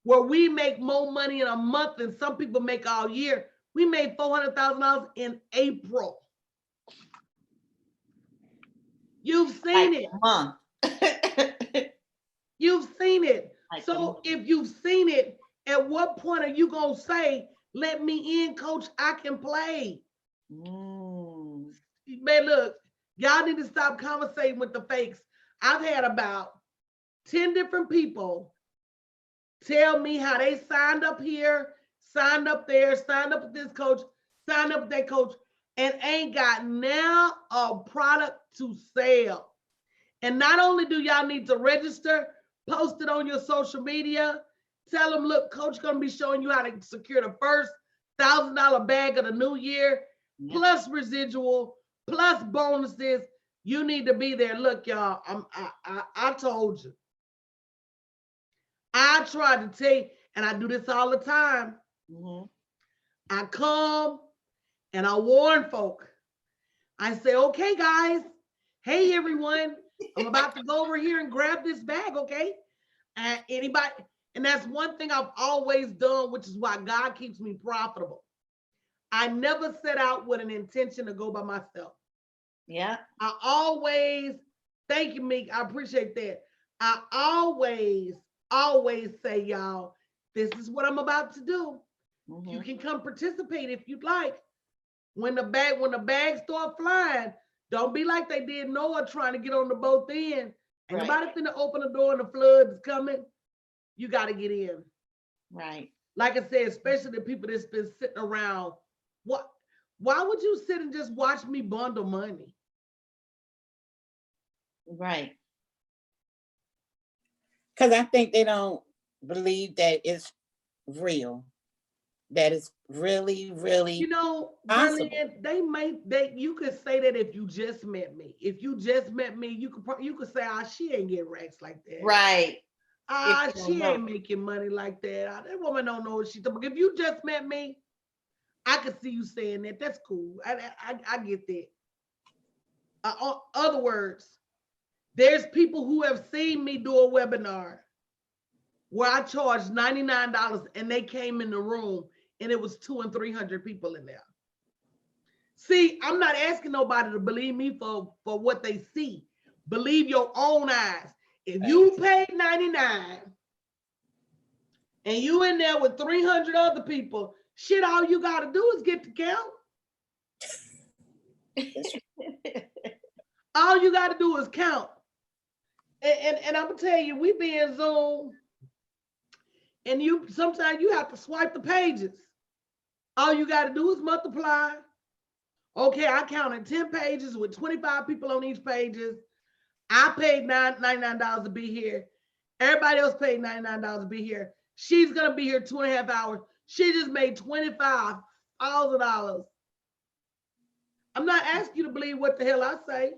A: where we make more money in a month than some people make all year. We made $400,000 in April. You've seen
B: Like
A: it.
B: a month.
A: You've seen it.
B: Like a
A: So
B: month.
A: if you've seen it, at what point are you gonna say, let me in, coach, I can play?
B: Mm.
A: Man, look, y'all need to stop conversating with the fakes. I've had about 10 different people tell me how they signed up here, signed up there, signed up with this coach, signed up with that coach, and ain't got now a product to sell. And not only do y'all need to register, post it on your social media, tell them, look, coach gonna be showing you how to secure the first $1,000 bag of the new year, plus residual, plus bonuses. You need to be there. Look, y'all, I told you. I tried to tell you, and I do this all the time. I come and I warn folk. I say, okay, guys, hey, everyone, I'm about to go over here and grab this bag, okay? And anybody, and that's one thing I've always done, which is why God keeps me profitable. I never set out with an intention to go by myself.
B: Yeah.
A: I always, thank you, Meek, I appreciate that. I always say, y'all, this is what I'm about to do. You can come participate if you'd like. When the bags start flying, don't be like they did Noah trying to get on the boat then. Ain't nobody finna open the door and the flood is coming. You got to get in.
B: Right.
A: Like I said, especially the people that's been sitting around. Why would you sit and just watch me bundle money?
B: Right.
C: Because I think they don't believe that it's real. That it's really, really,
A: you know,
C: possible.
A: Berlin, you could say that if you just met me. If you just met me, you could say, ah, she ain't getting racks like that.
B: Right.
A: Ah, she ain't making money like that. That woman don't know what she's doing. If you just met me, I could see you saying that. That's cool. I get that. Other words, there's people who have seen me do a webinar where I charged $99 and they came in the room and it was 200 and 300 people in there. See, I'm not asking nobody to believe me for what they see. Believe your own eyes. If you paid $99 and you in there with 300 other people, shit, all you got to do is get the count. All you got to do is count. And I'm gonna tell you, we be in Zoom, and sometimes you have to swipe the pages. All you got to do is multiply. Okay, I counted 10 pages with 25 people on each pages. I paid $99 to be here. Everybody else paid $99 to be here. She's gonna be here 2.5 hours. She just made $25,000. I'm not asking you to believe what the hell I say.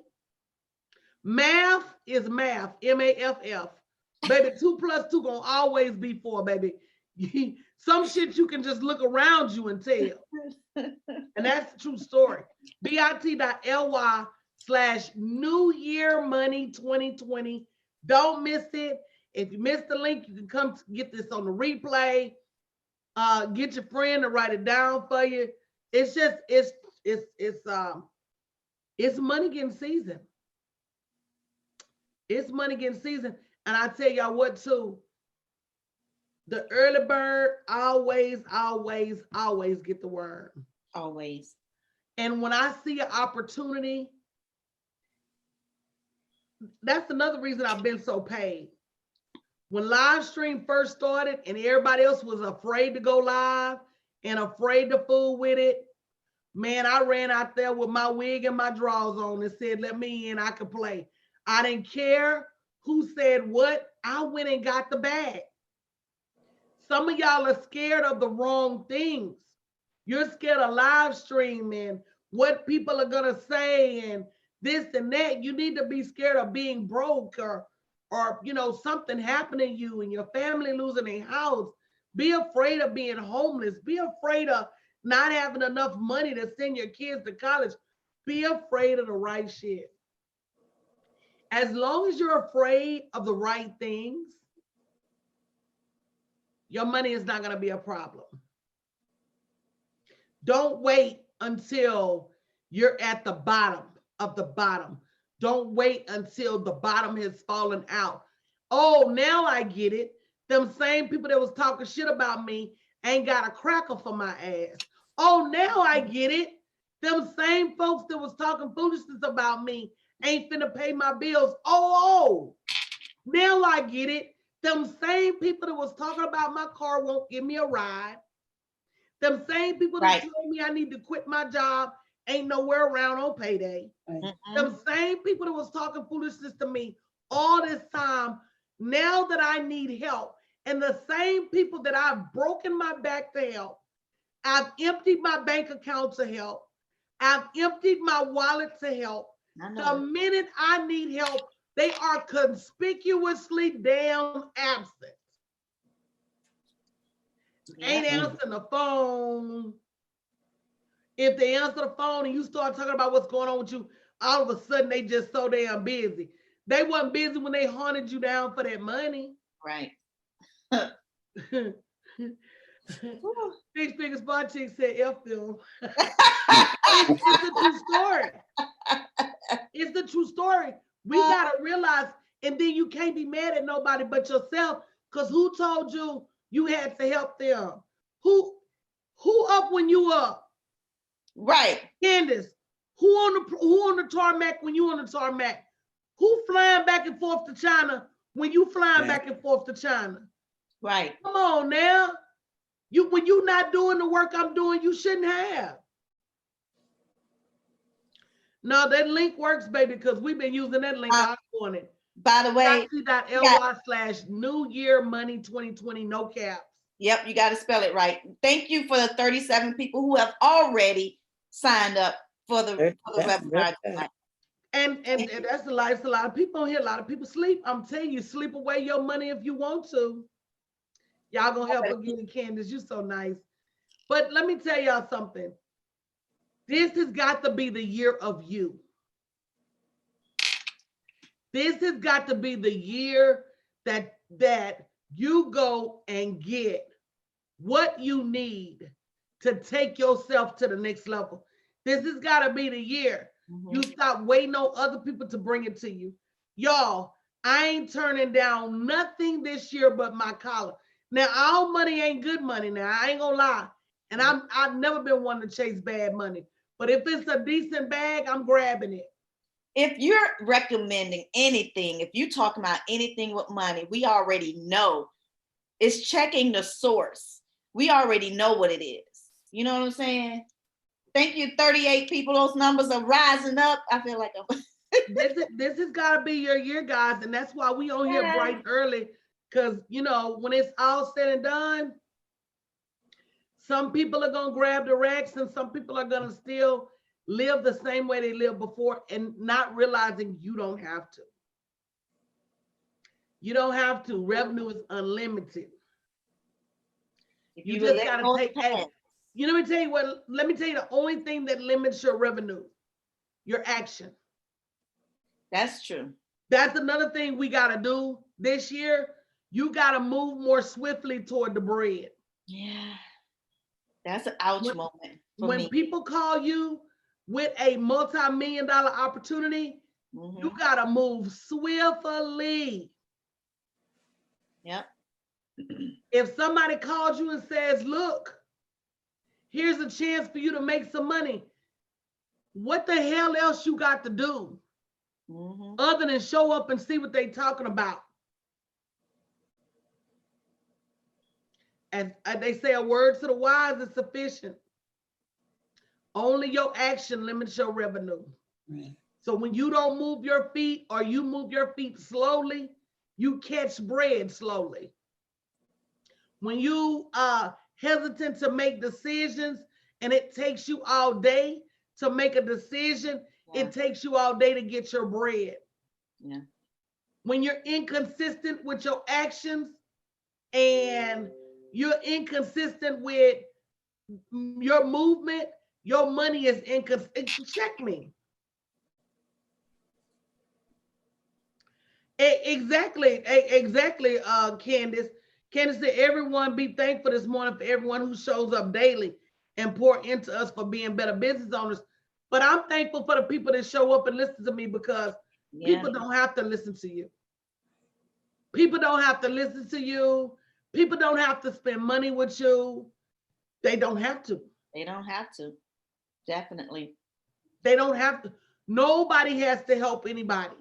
A: Math is math, M-A-F-F. Baby, 2 + 2 gonna always be 4, baby. Some shit you can just look around you and tell. And that's the true story. bit.ly/New Year Money 2020. Don't miss it. If you missed the link, you can come get this on the replay. Get your friend to write it down for you. It's just, it's money getting season. It's money getting season. And I tell y'all what too, the early bird always get the worm.
B: Always.
A: And when I see an opportunity, that's another reason I've been so paid. When live stream first started and everybody else was afraid to go live and afraid to fool with it, man, I ran out there with my wig and my drawers on and said, let me in, I could play. I didn't care who said what. I went and got the bag. Some of y'all are scared of the wrong things. You're scared of live streaming, what people are gonna say and this and that. You need to be scared of being broke or something happening to you and your family losing their house. Be afraid of being homeless. Be afraid of not having enough money to send your kids to college. Be afraid of the right shit. As long as you're afraid of the right things, your money is not going to be a problem. Don't wait until you're at the bottom of the bottom. Don't wait until the bottom has fallen out. Oh, now I get it. Them same people that was talking shit about me ain't got a cracker for my ass. Oh, now I get it. Them same folks that was talking foolishness about me ain't finna pay my bills. Oh, now I get it. Them same people that was talking about my car won't give me a ride. Them same people that
B: Right.
A: told me I need to quit my job ain't nowhere around on payday.
B: Mhm.
A: Them same people that was talking foolishness to me all this time, now that I need help, and the same people that I've broken my back to help, I've emptied my bank account to help, I've emptied my wallet to help.
B: I
A: The
B: know.
A: minute I need help, they are conspicuously damn absent. Ain't
B: Yeah.
A: answering the phone. If they answer the phone and you start talking about what's going on with you, all of a sudden they just so damn busy. They wasn't busy when they hunted you down for that money.
B: Right.
A: Six Figure Spot Chick said F them. It's a true story. It's the true story. We gotta realize, and then you can't be mad at nobody but yourself, because who told you you had to help them? Who up when you up?
B: Right.
A: Candace, who on the tarmac when you on the tarmac? Who flying back and forth to China when you flying back and forth to China?
B: Right.
A: Come on now. When you not doing the work I'm doing, you shouldn't have. No, that link works, baby, because we've been using that link all morning.
B: By the way,
A: .ly/New Year Money 2020, no caps.
B: yep, you got to spell it right. Thank you for the 37 people who have already signed up for the webinar tonight.
A: And that's a lot. It's a lot of people on here. A lot of people sleep. I'm telling you, sleep away your money if you want to. Y'all gonna help again, Candace. You so nice. But let me tell y'all something. This has got to be the year of you. This has got to be the year that you go and get what you need to take yourself to the next level. This has got to be the year. You stop waiting on other people to bring it to you. Y'all, I ain't turning down nothing this year but my collar. Now, all money ain't good money now. I ain't gonna lie. And I've never been one to chase bad money. But if it's a decent bag, I'm grabbing it.
B: If you're recommending anything, if you talk about anything with money, we already know it's checking the source. We already know what it is. You know what I'm saying? Thank you, 38 people. Those numbers are rising up. I feel like
A: this has got to be your year, guys. And that's why we on here bright and early. Because, you know, when it's all said and done, some people are going to grab the racks and some people are going to still live the same way they lived before and not realizing you don't have to. You don't have to. Revenue is unlimited. You just got to take action. You know, let me tell you what, let me tell you the only thing that limits your revenue, your action.
B: That's true.
A: That's another thing we got to do this year. You got to move more swiftly toward the bread.
B: Yeah. That's an ouch moment.
A: When people call you with a multi-million-dollar opportunity, you got to move swiftly.
B: Yep.
A: If somebody calls you and says, look, here's a chance for you to make some money, what the hell else you got to do other than show up and see what they talking about? And they say a word to the wise is sufficient. Only your action limits your revenue. Right. So when you don't move your feet or you move your feet slowly, you catch bread slowly. When you are hesitant to make decisions and it takes you all day to make a decision, it takes you all day to get your bread.
B: Yeah.
A: When you're inconsistent with your actions and you're inconsistent with your movement, your money is inconsistent. Check me. Exactly, Candace. Candace said, everyone be thankful this morning for everyone who shows up daily and pour into us for being better business owners. But I'm thankful for the people that show up and listen to me, because
B: Yeah.
A: People don't have to listen to you. People don't have to listen to you. People don't have to spend money with you. They don't have to.
B: They don't have to. Definitely.
A: They don't have to. Nobody has to help anybody.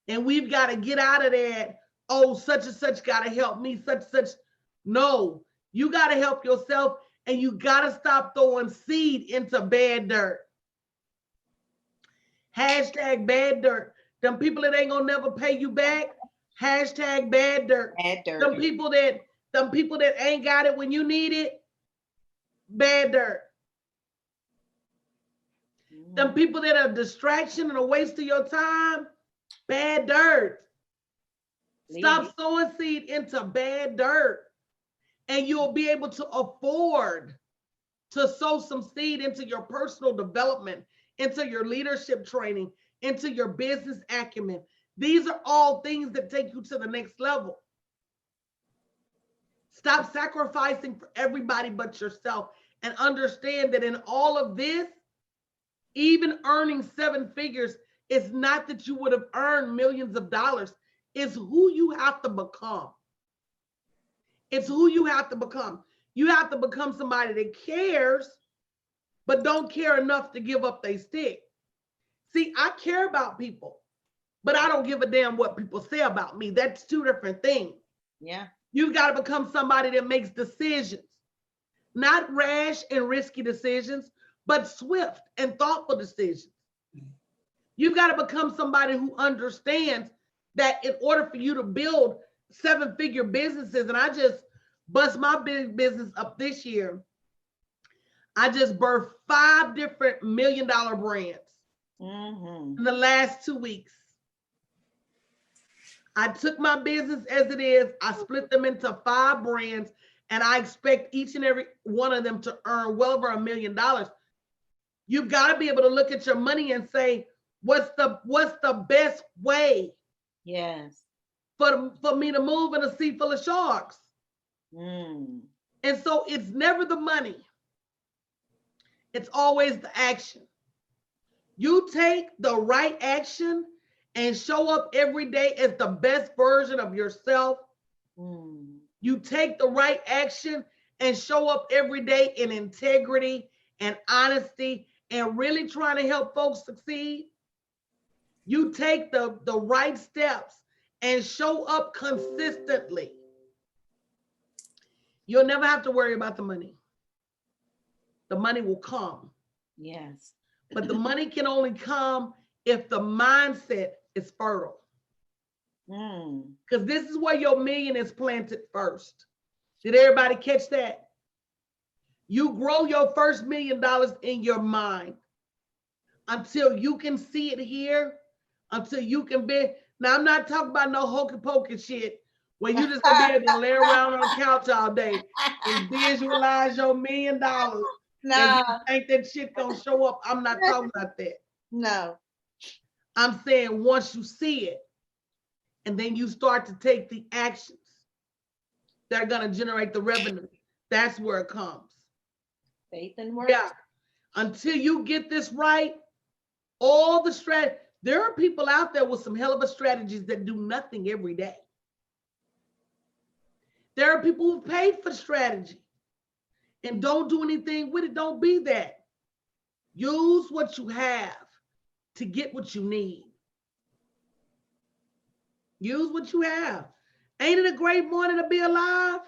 A: And we've got to get out of that. Oh, such and such got to help me, such and such. No, you got to help yourself, and you got to stop throwing seed into bad dirt. Hashtag bad dirt. Them people that ain't gonna never pay you back. Hashtag bad dirt.
B: Bad dirt.
A: Them people that ain't got it when you need it. Bad dirt. Them people that are a distraction and a waste of your time. Bad dirt. Stop sowing seed into bad dirt, and you'll be able to afford to sow some seed into your personal development, into your leadership training, into your business acumen. These are all things that take you to the next level. Stop sacrificing for everybody but yourself, and understand that in all of this, even earning 7 figures, it's not that you would have earned millions of dollars. It's who you have to become. It's who you have to become. You have to become somebody that cares, but don't care enough to give up their stick. See, I care about people, but I don't give a damn what people say about me. That's 2 different things.
B: Yeah.
A: You've got to become somebody that makes decisions, not rash and risky decisions, but swift and thoughtful decisions. You've got to become somebody who understands that in order for you to build 7-figure businesses, and I just bust my big business up this year. I just birthed 5 different $1 million brands in the last 2 weeks. I took my business as it is, I split them into 5 brands, and I expect each and every one of them to earn well over $1 million. You've got to be able to look at your money and say, what's the best way?
B: Yes.
A: For me to move in a sea full of sharks. And so it's never the money. It's always the action. You take the right action and show up every day as the best version of yourself. You take the right action and show up every day in integrity and honesty and really trying to help folks succeed. You take the right steps and show up consistently. You'll never have to worry about the money. The money will come.
B: Yes.
A: But the money can only come if the mindset is fertile. Because this is where your million is planted first. Did everybody catch that? You grow your first $1 million in your mind until you can see it here, until you can be. Now, I'm not talking about no hokey pokey shit where you just gonna be able to lay around on the couch all day and visualize your $1 million.
B: No.
A: And you think that shit gonna show up. I'm not talking about that.
B: No.
A: I'm saying once you see it, and then you start to take the actions that are gonna generate the revenue, that's where it comes.
B: Faith and work.
A: Yeah. Until you get this right, all the strategy. There are people out there with some hell of a strategies that do nothing every day. There are people who paid for strategy and don't do anything with it. Don't be that. Use what you have to get what you need. Use what you have. Ain't it a great morning to be alive?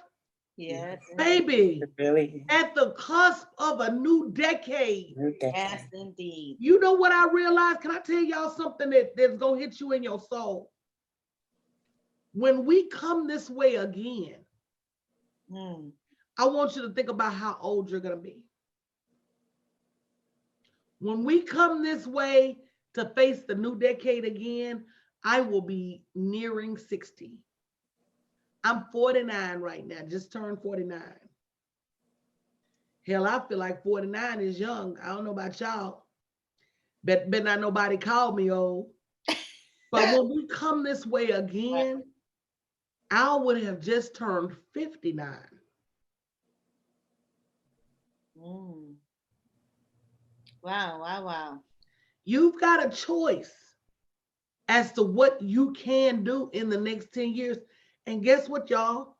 B: Yes.
A: Baby,
C: Really?
A: at the cusp of a new decade.
B: Yes, indeed.
A: You know what I realized? Can I tell y'all something that's going to hit you in your soul? When we come this way again, I want you to think about how old you're going to be. When we come this way to face the new decade again, I will be nearing 60. I'm 49 right now, just turned 49. Hell, I feel like 49 is young. I don't know about y'all. Bet not nobody called me old. But when we come this way again, I would have just turned 59.
B: Wow.
A: You've got a choice. as to what you can do in the next 10 years. And guess what, y'all?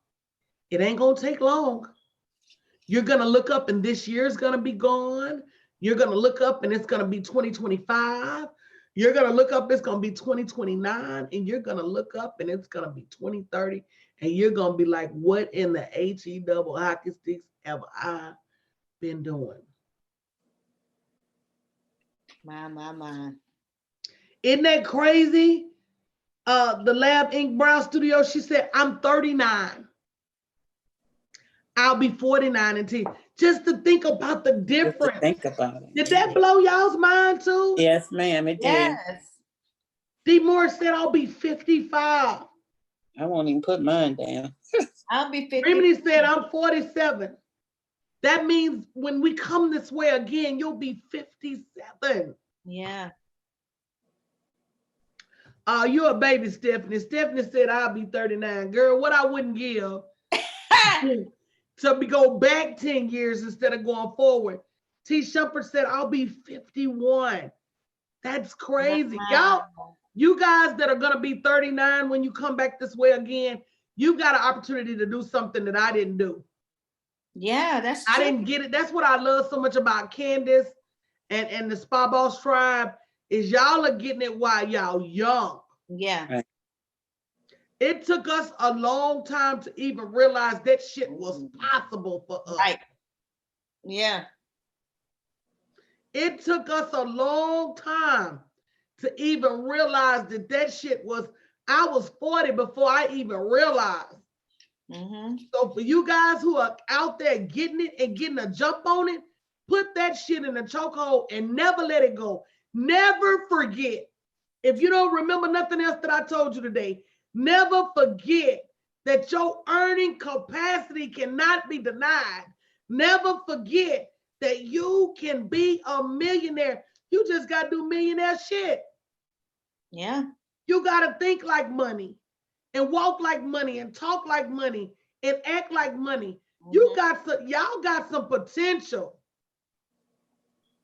A: It ain't gonna take long. You're gonna look up and this year's gonna be gone. You're gonna look up and it's gonna be 2025. You're gonna look up, it's gonna be 2029, and you're gonna look up and it's gonna be 2030. And you're gonna be like, what in the HE double hockey sticks have I been doing?
B: My.
A: Isn't that crazy? The Lab Ink Brown Studio, she said, I'm 39. I'll be 49 in 10. Just to think about the
C: Just to
A: difference.
C: think about it.
A: Did that blow y'all's mind too?
C: Yes, ma'am, it did.
B: Yes.
A: D. Moore said, I'll be 55.
C: I won't even put mine down.
B: I'll be 50.
A: Remedy said, I'm 47. That means when we come this way again, you'll be 57.
B: Yeah.
A: You're a baby, Stephanie. Stephanie said, I'll be 39. Girl, what I wouldn't give to go back 10 years instead of going forward. T. Shumpert said, I'll be 51. That's crazy. Y'all, you guys that are going to be 39 when you come back this way again, you got an opportunity to do something that I didn't do.
B: Yeah, that's true.
A: I didn't get it. That's what I love so much about Candace and the Spa Boss Tribe is y'all are getting it while y'all young.
B: Yeah.
C: Right.
A: It took us a long time to even realize that shit was possible for us.
B: Right. Yeah.
A: It took us a long time to even realize that that shit was, I was 40 before I even realized.
B: Mm-hmm.
A: So for you guys who are out there getting it and getting a jump on it, put that shit in a chokehold and never let it go. Never forget. If you don't remember nothing else that I told you today, never forget that your earning capacity cannot be denied. Never forget that you can be a millionaire. You just got to do millionaire shit.
B: Yeah.
A: You got to think like money and walk like money and talk like money and act like money. You got some, y'all got some potential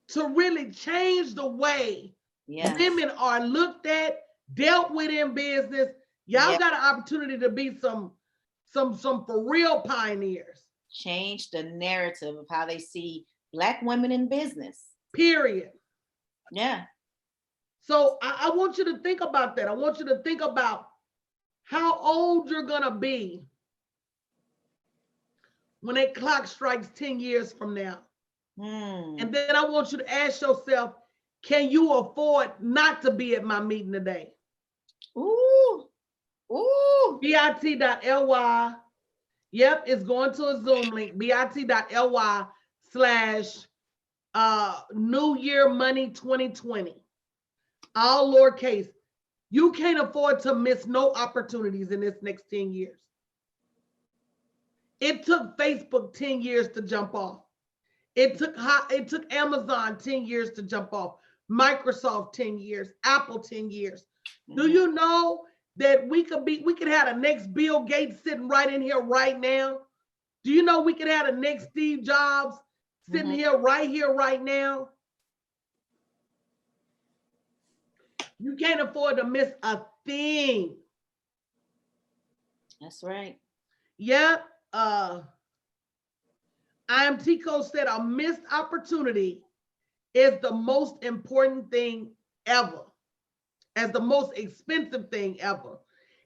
A: to really change the way women are looked at, dealt with in business. Y'all got an opportunity to be some for real pioneers.
B: Change the narrative of how they see Black women in business.
A: Period.
B: Yeah.
A: So I want you to think about that. I want you to think about how old you're gonna be when that clock strikes 10 years from now. And then I want you to ask yourself, can you afford not to be at my meeting today?
B: Ooh. Ooh.
A: bit.ly. Yep, it's going to a Zoom link. bit.ly/ New Year Money 2020. All lowercase. You can't afford to miss no opportunities in this next 10 years. It took Facebook 10 years to jump off. It took Amazon 10 years to jump off. Microsoft 10 years, Apple 10 years. Do you know that we could have the next Bill Gates sitting right in here right now? Do you know we could have the next Steve Jobs sitting here right now? You can't afford to miss a thing.
B: That's right.
A: Yep. I'm Tico said a missed opportunity is the most important thing ever, as the most expensive thing ever.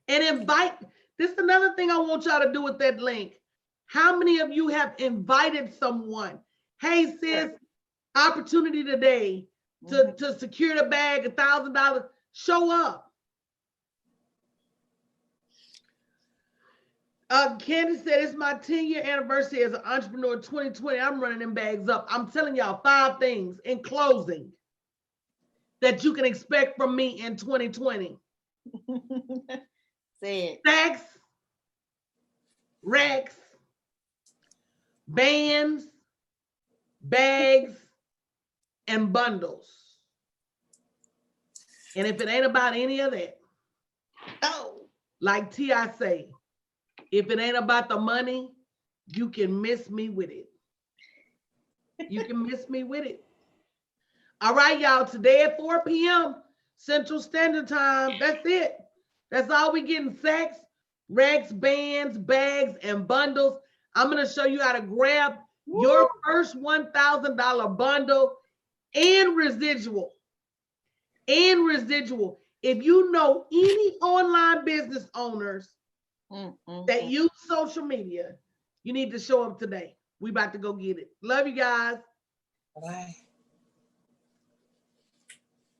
A: And invite, this is another thing I want y'all to do with that link. How many of you have invited someone? Hey sis, opportunity today to secure the bag, $1,000, show up. Candace said, it's my 10-year anniversary as an entrepreneur 2020. I'm running them bags up. I'm telling y'all 5 things in closing that you can expect from me in 2020.
B: Say it.
A: Stacks, racks, bands, bags, and bundles. And if it ain't about any of that, like T.I. say, if it ain't about the money, you can miss me with it. You can miss me with it. All right, y'all, today at 4 p.m., Central Standard Time. That's it. That's all we getting. Sacks, racks, bands, bags, and bundles. I'm gonna show you how to grab your first $1,000 bundle and residual. And residual. If you know any online business owners that use social media, you need to show up today. We about to go get it. Love you guys.
C: Bye.